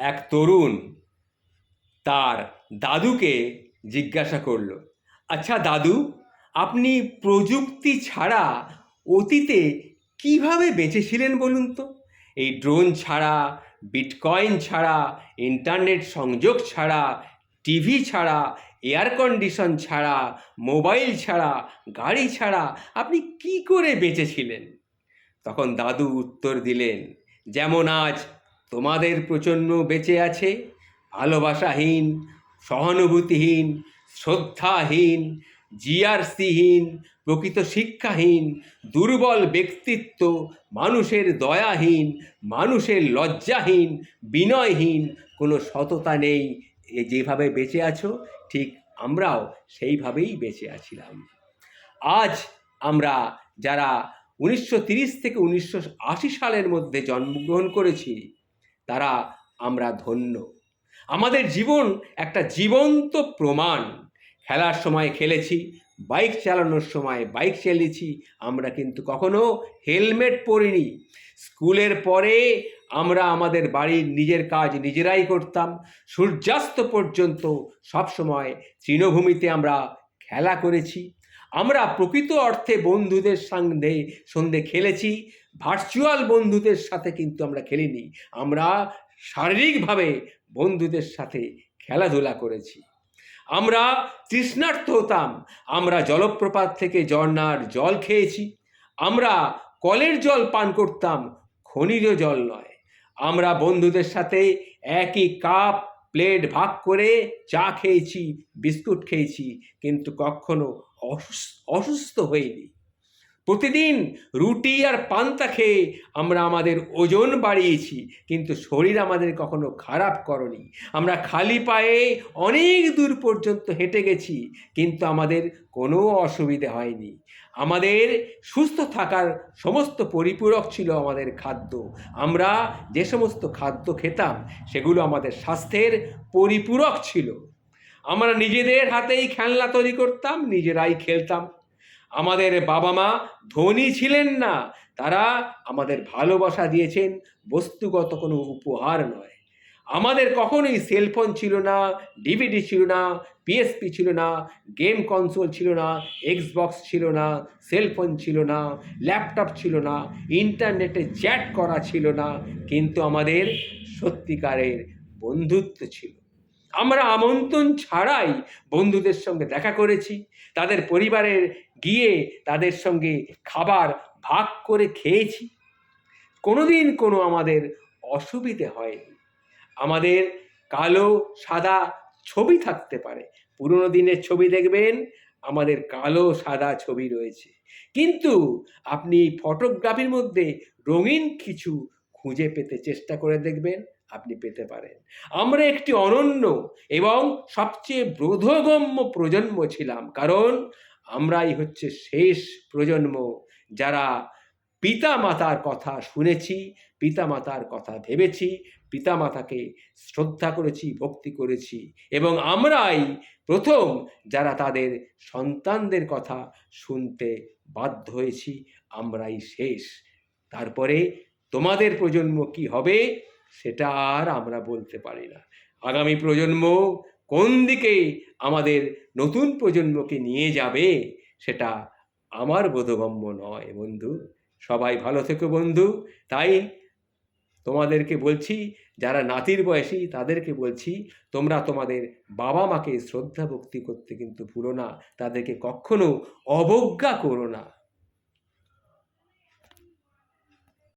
এক তরুণ তার দাদুকে জিজ্ঞাসা করল, আচ্ছা দাদু, আপনি প্রযুক্তি ছাড়া অতীতে কিভাবে বেঁচেছিলেন বলুন তো? এই ড্রোন ছাড়া, বিটকয়েন ছাড়া, ইন্টারনেট সংযোগ ছাড়া, টিভি ছাড়া, এয়ার কন্ডিশন ছাড়া, মোবাইল ছাড়া, গাড়ি ছাড়া আপনি কি করে বেঁচেছিলেন? তখন দাদু উত্তর দিলেন, যেমন আজ তোমাদের প্রজন্ম বেঁচে আছে, ভালোবাসাহীন, সহানুভূতিহীন, শ্রদ্ধাহীন, জিআরসিহীন, প্রকৃত শিক্ষাহীন, দুর্বল ব্যক্তিত্ব, মানুষের দয়াহীন, মানুষের লজ্জাহীন, বিনয়হীন, কোনো সততা নেই। যেভাবে বেঁচে আছো ঠিক আমরাও সেইভাবেই বেঁচে আছিলাম। আজ আমরা যারা 1930 থেকে 1980 সালের মধ্যে জন্মগ্রহণ করেছি তারা আমরা ধন্য। আমাদের জীবন একটা জীবন্ত প্রমাণ। খেলার সময় খেলেছি, বাইক চালানোর সময় বাইক চালিয়েছি, আমরা কিন্তু কখনো হেলমেট পরিনি। স্কুলের পরে আমরা আমাদের বাড়ির নিজের কাজ নিজেরাই করতাম। সূর্যাস্ত পর্যন্ত সবসময় তৃণভূমিতে আমরা খেলা করেছি। আমরা প্রকৃত অর্থে বন্ধুদের সঙ্গে খেলেছি, ভার্চুয়াল বন্ধুদের সাথে কিন্তু আমরা খেলিনি। আমরা শারীরিকভাবে বন্ধুদের সাথে খেলাধুলা করেছি। আমরা তৃষ্ণার্ত হতাম, আমরা জলপ্রপাত থেকে ঝর্ণার জল খেয়েছি। আমরা কলের জল পান করতাম, খনিজ জল নয়। আমরা বন্ধুদের সাথে একই কাপ প্লেট ভাগ করে চা খেয়েছি, বিস্কুট খেয়েছি, কিন্তু কখনো অসুস্থ হইনি। প্রতিদিন রুটি আর পান্তা খেয়ে আমরা আমাদের ওজন বাড়িয়েছি, কিন্তু শরীর আমাদের কখনো খারাপ করেনি। আমরা খালি পায়ে অনেক দূর পর্যন্ত হেঁটে গেছি, কিন্তু আমাদের কোনো অসুবিধে হয়নি। আমাদের সুস্থ থাকার সমস্ত পরিপূরক ছিল আমাদের খাদ্য। আমরা যে সমস্ত খাদ্য খেতাম সেগুলো আমাদের স্বাস্থ্যের পরিপূরক ছিল। আমরা নিজেদের হাতেই খেলনা তৈরি করতাম, নিজেরাই খেলতাম। আমাদের বাবা মা ধনী ছিলেন না, তারা আমাদের ভালোবাসা দিয়েছেন, বস্তুগত কোনো উপহার নয়। আমাদের কখনোই সেলফোন ছিল না, ডিভিডি ছিল না, পিএসপি ছিল না, গেম কনসোল ছিল না, এক্সবক্স ছিল না, সেলফোন ছিল না, ল্যাপটপ ছিল না, ইন্টারনেটে চ্যাট করা ছিল না, কিন্তু আমাদের সত্যিকারের বন্ধুত্ব ছিল। আমরা আমন্ত্রণ ছাড়াই বন্ধুদের সঙ্গে দেখা করেছি, তাদের পরিবারের গিয়ে তাদের সঙ্গে খাবার ভাগ করে খেয়েছি। কোনোদিন কোনো আমাদের অসুবিধে হয়নি। আমাদের কালো সাদা ছবি থাকতে পারে, পুরনো দিনের ছবি দেখবেন আমাদের কালো সাদা ছবি রয়েছে, কিন্তু আপনি ফটোগ্রাফির মধ্যে রঙিন কিছু খুঁজে পেতে চেষ্টা করে দেখবেন, আপনি পেতে পারেন। আমরা একটি অনন্য এবং সবচেয়ে বোধগম্য প্রজন্ম ছিলাম, কারণ আমরাই হচ্ছে শেষ প্রজন্ম যারা পিতামাতার কথা শুনেছি, পিতামাতার কথা ভেবেছি, পিতামাতাকে শ্রদ্ধা করেছি, ভক্তি করেছি, এবং আমরাই প্রথম যারা তাদের সন্তানদের কথা শুনতে বাধ্য হয়েছি। আমরাই শেষ। তারপরে তোমাদের প্রজন্ম কি হবে সেটা আর আমরা বলতে পারি না। আগামী প্রজন্ম কোন দিকে আমাদের নতুন প্রজন্মকে নিয়ে যাবে সেটা আমার বোধগম্য নয় বন্ধু। সবাই ভালো থেকো বন্ধু। তাই তোমাদেরকে বলছি, যারা নাতির বয়সী তাদেরকে বলছি, তোমরা তোমাদের বাবা মাকে শ্রদ্ধা ভক্তি করতে কিন্তু ভুলো না, তাদেরকে কখনো অবজ্ঞা করো না।